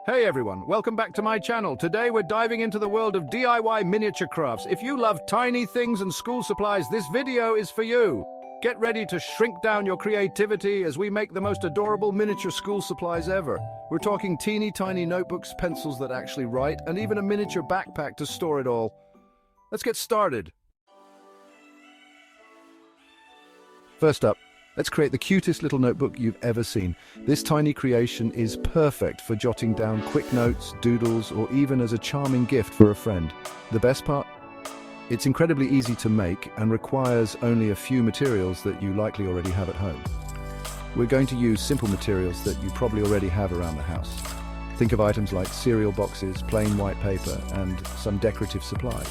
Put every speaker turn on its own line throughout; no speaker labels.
Hey everyone, welcome back to my channel. Today we're diving into the world of DIY miniature crafts. If you love tiny things and school supplies, this video is for you. Get ready to shrink down your creativity as we make the most adorable miniature school supplies ever. We're talking teeny tiny notebooks, pencils that actually write, and even a miniature backpack to store it all. Let's get started. First up, let's create the cutest little notebook you've ever seen. This tiny creation is perfect for jotting down quick notes, doodles, or even as a charming gift for a friend. The best part? It's incredibly easy to make and requires only a few materials that you likely already have at home. We're going to use simple materials that you probably already have around the house. Think of items like cereal boxes, plain white paper, and some decorative supplies.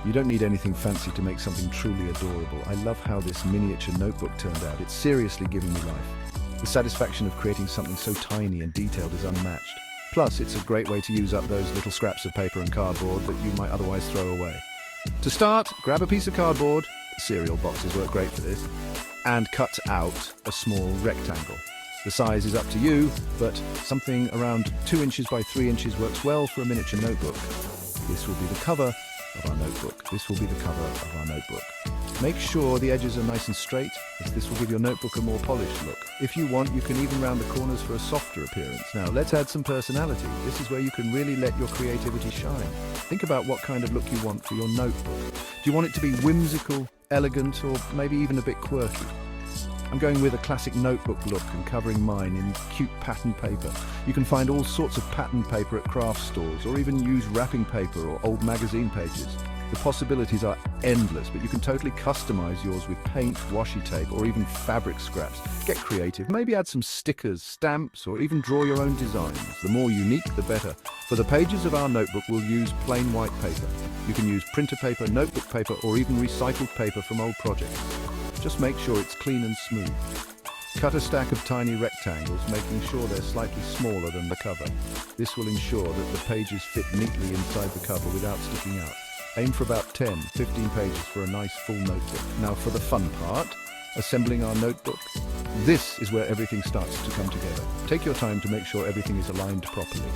You don't need anything fancy to make something truly adorable. I love how this miniature notebook turned out. It's seriously giving me life. The satisfaction of creating something so tiny and detailed is unmatched. Plus, it's a great way to use up those little scraps of paper and cardboard that you might otherwise throw away. To start, grab a piece of cardboard, cereal boxes work great for this, and cut out a small rectangle. The size is up to you, but something around 2 inches by 3 inches works well for a miniature notebook. This will be the cover of our notebook. This will be the cover of our notebook. Make sure the edges are nice and straight, as this will give your notebook a more polished look. If you want, you can even round the corners for a softer appearance. Now, let's add some personality. This is where you can really let your creativity shine. Think about what kind of look you want for your notebook. Do you want it to be whimsical, elegant, or maybe even a bit quirky? I'm going with a classic notebook look and covering mine in cute patterned paper. You can find all sorts of patterned paper at craft stores, or even use wrapping paper or old magazine pages. The possibilities are endless, but you can totally customize yours with paint, washi tape, or even fabric scraps. Get creative, maybe add some stickers, stamps, or even draw your own designs. The more unique, the better. For the pages of our notebook, we'll use plain white paper. You can use printer paper, notebook paper, or even recycled paper from old projects. Just make sure it's clean and smooth. Cut a stack of tiny rectangles, making sure they're slightly smaller than the cover. This will ensure that the pages fit neatly inside the cover without sticking out. Aim for about 10, 15 pages for a nice full notebook. Now for the fun part, assembling our notebook. This is where everything starts to come together. Take your time to make sure everything is aligned properly.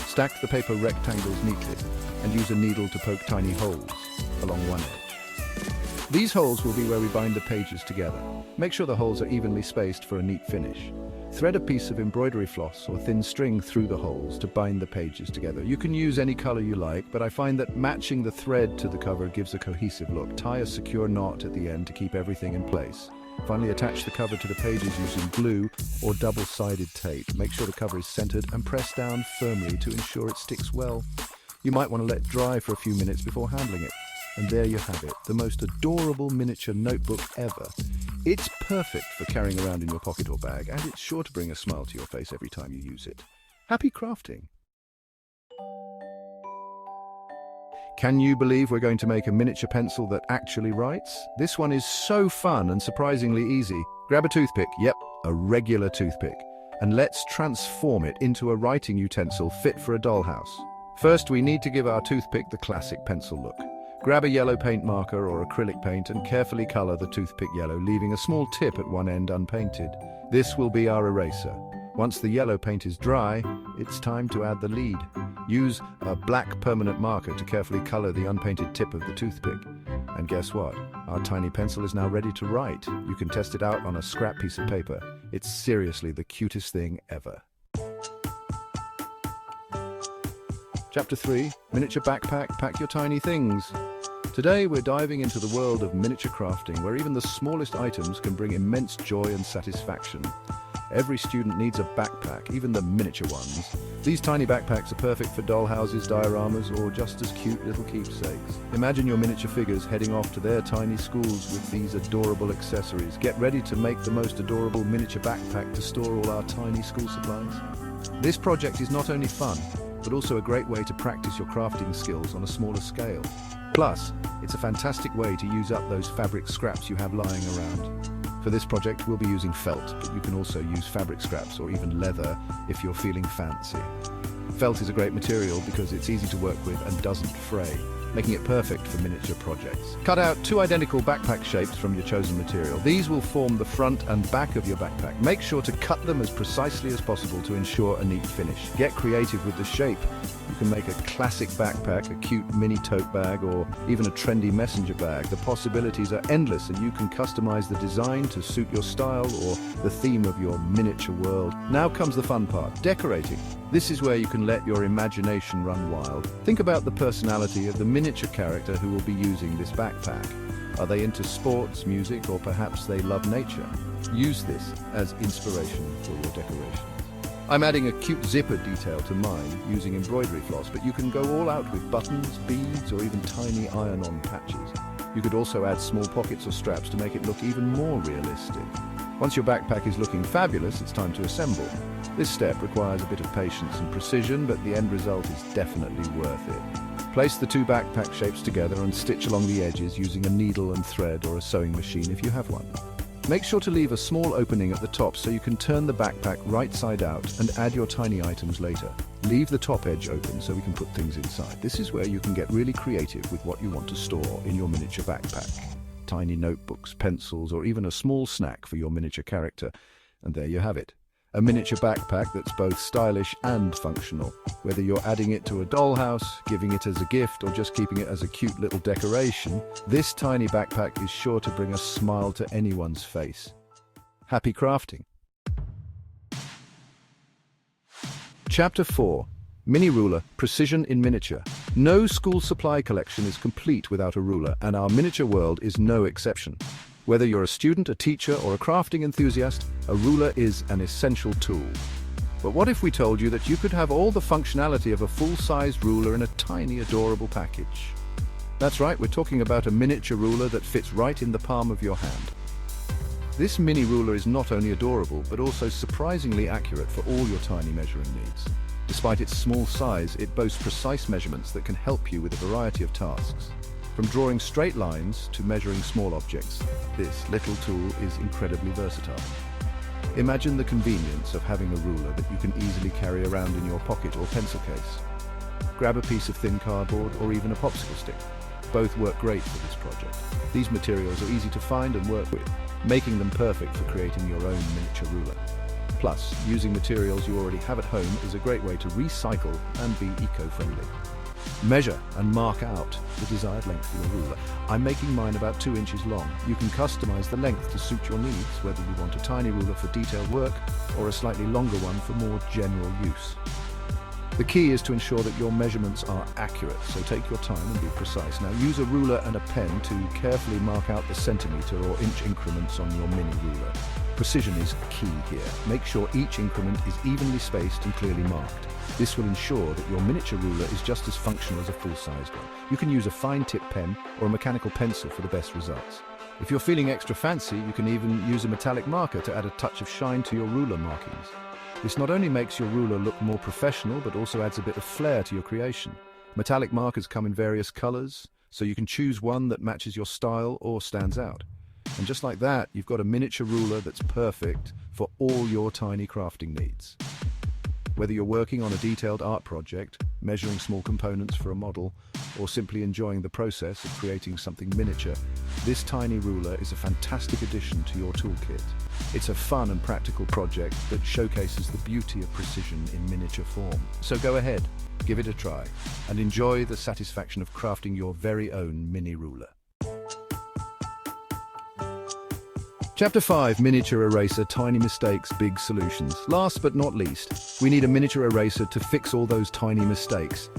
Stack the paper rectangles neatly and use a needle to poke tiny holes along one edge. These holes will be where we bind the pages together. Make sure the holes are evenly spaced for a neat finish. Thread a piece of embroidery floss or thin string through the holes to bind the pages together. You can use any color you like, but I find that matching the thread to the cover gives a cohesive look. Tie a secure knot at the end to keep everything in place. Finally, attach the cover to the pages using glue or double-sided tape. Make sure the cover is centered and press down firmly to ensure it sticks well. You might want to let it dry for a few minutes before handling it. And there you have it, the most adorable miniature notebook ever. It's perfect for carrying around in your pocket or bag, and it's sure to bring a smile to your face every time you use it. Happy crafting! Can you believe we're going to make a miniature pencil that actually writes? This one is so fun and surprisingly easy. Grab a toothpick, yep, a regular toothpick, and let's transform it into a writing utensil fit for a dollhouse. First, we need to give our toothpick the classic pencil look. Grab a yellow paint marker or acrylic paint and carefully color the toothpick yellow, leaving a small tip at one end unpainted. This will be our eraser. Once the yellow paint is dry, it's time to add the lead. Use a black permanent marker to carefully color the unpainted tip of the toothpick. And guess what? Our tiny pencil is now ready to write. You can test it out on a scrap piece of paper. It's seriously the cutest thing ever. Chapter 3, Miniature Backpack, Pack Your Tiny Things. Today we're diving into the world of miniature crafting, where even the smallest items can bring immense joy and satisfaction. Every student needs a backpack, even the miniature ones. These tiny backpacks are perfect for dollhouses, dioramas, or just as cute little keepsakes. Imagine your miniature figures heading off to their tiny schools with these adorable accessories. Get ready to make the most adorable miniature backpack to store all our tiny school supplies. This project is not only fun, but also a great way to practice your crafting skills on a smaller scale. Plus, it's a fantastic way to use up those fabric scraps you have lying around. For this project, we'll be using felt, but you can also use fabric scraps or even leather if you're feeling fancy. Felt is a great material because it's easy to work with and doesn't fray. making it perfect for miniature projects. Cut out 2 identical backpack shapes from your chosen material. These will form the front and back of your backpack. Make sure to cut them as precisely as possible to ensure a neat finish. Get creative with the shape. You can make a classic backpack, a cute mini tote bag, or even a trendy messenger bag. The possibilities are endless, and you can customize the design to suit your style or the theme of your miniature world. Now comes the fun part, decorating. This is where you can let your imagination run wild. Think about the personality of the miniature character who will be using this backpack. Are they into sports, music, or perhaps they love nature? Use this as inspiration for your decorations. I'm adding a cute zipper detail to mine using embroidery floss, but you can go all out with buttons, beads, or even tiny iron-on patches. You could also add small pockets or straps to make it look even more realistic. Once your backpack is looking fabulous, it's time to assemble. This step requires a bit of patience and precision, but the end result is definitely worth it. Place the 2 backpack shapes together and stitch along the edges using a needle and thread or a sewing machine if you have one. Make sure to leave a small opening at the top so you can turn the backpack right side out and add your tiny items later. Leave the top edge open so we can put things inside. This is where you can get really creative with what you want to store in your miniature backpack. Tiny notebooks, pencils, or even a small snack for your miniature character. And there you have it. A miniature backpack that's both stylish and functional. Whether you're adding it to a dollhouse, giving it as a gift, or just keeping it as a cute little decoration, this tiny backpack is sure to bring a smile to anyone's face. Happy crafting! Chapter 4. Mini Ruler, Precision in Miniature. No school supply collection is complete without a ruler, and our miniature world is no exception. Whether you're a student, a teacher, or a crafting enthusiast, a ruler is an essential tool. But what if we told you that you could have all the functionality of a full-sized ruler in a tiny, adorable package? That's right, we're talking about a miniature ruler that fits right in the palm of your hand. This mini ruler is not only adorable, but also surprisingly accurate for all your tiny measuring needs. Despite its small size, it boasts precise measurements that can help you with a variety of tasks. From drawing straight lines to measuring small objects, this little tool is incredibly versatile. Imagine the convenience of having a ruler that you can easily carry around in your pocket or pencil case. Grab a piece of thin cardboard or even a popsicle stick. Both work great for this project. These materials are easy to find and work with, making them perfect for creating your own miniature ruler. Plus, using materials you already have at home is a great way to recycle and be eco-friendly. Measure and mark out the desired length for your ruler. I'm making mine about 2 inches long. You can customize the length to suit your needs, whether you want a tiny ruler for detailed work or a slightly longer one for more general use. The key is to ensure that your measurements are accurate, so take your time and be precise. Now use a ruler and a pen to carefully mark out the centimeter or inch increments on your mini ruler. Precision is key here. Make sure each increment is evenly spaced and clearly marked. This will ensure that your miniature ruler is just as functional as a full-sized one. You can use a fine-tip pen or a mechanical pencil for the best results. If you're feeling extra fancy, you can even use a metallic marker to add a touch of shine to your ruler markings. This not only makes your ruler look more professional, but also adds a bit of flair to your creation. Metallic markers come in various colors, so you can choose one that matches your style or stands out. And just like that, you've got a miniature ruler that's perfect for all your tiny crafting needs. Whether you're working on a detailed art project, measuring small components for a model, or simply enjoying the process of creating something miniature, this tiny ruler is a fantastic addition to your toolkit. It's a fun and practical project that showcases the beauty of precision in miniature form. So go ahead, give it a try, and enjoy the satisfaction of crafting your very own mini ruler. Chapter 5, Miniature Eraser, Tiny Mistakes, Big Solutions. Last but not least, we need a miniature eraser to fix all those tiny mistakes.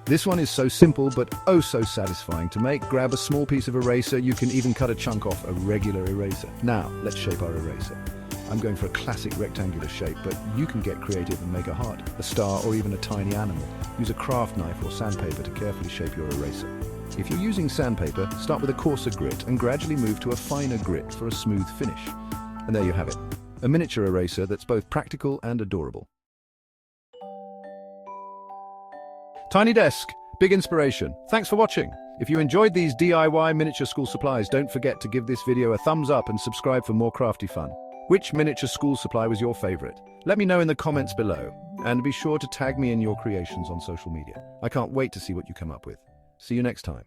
This one is so simple but oh so satisfying to make. Grab a small piece of eraser, you can even cut a chunk off a regular eraser. Now, let's shape our eraser. I'm going for a classic rectangular shape, but you can get creative and make a heart, a star, or even a tiny animal. Use a craft knife or sandpaper to carefully shape your eraser. If you're using sandpaper, start with a coarser grit and gradually move to a finer grit for a smooth finish. And there you have it, a miniature eraser that's both practical and adorable. Tiny desk, big inspiration. Thanks for watching. If you enjoyed these DIY miniature school supplies, don't forget to give this video a thumbs up and subscribe for more crafty fun. Which miniature school supply was your favorite? Let me know in the comments below, and be sure to tag me in your creations on social media. I can't wait to see what you come up with. See you next time.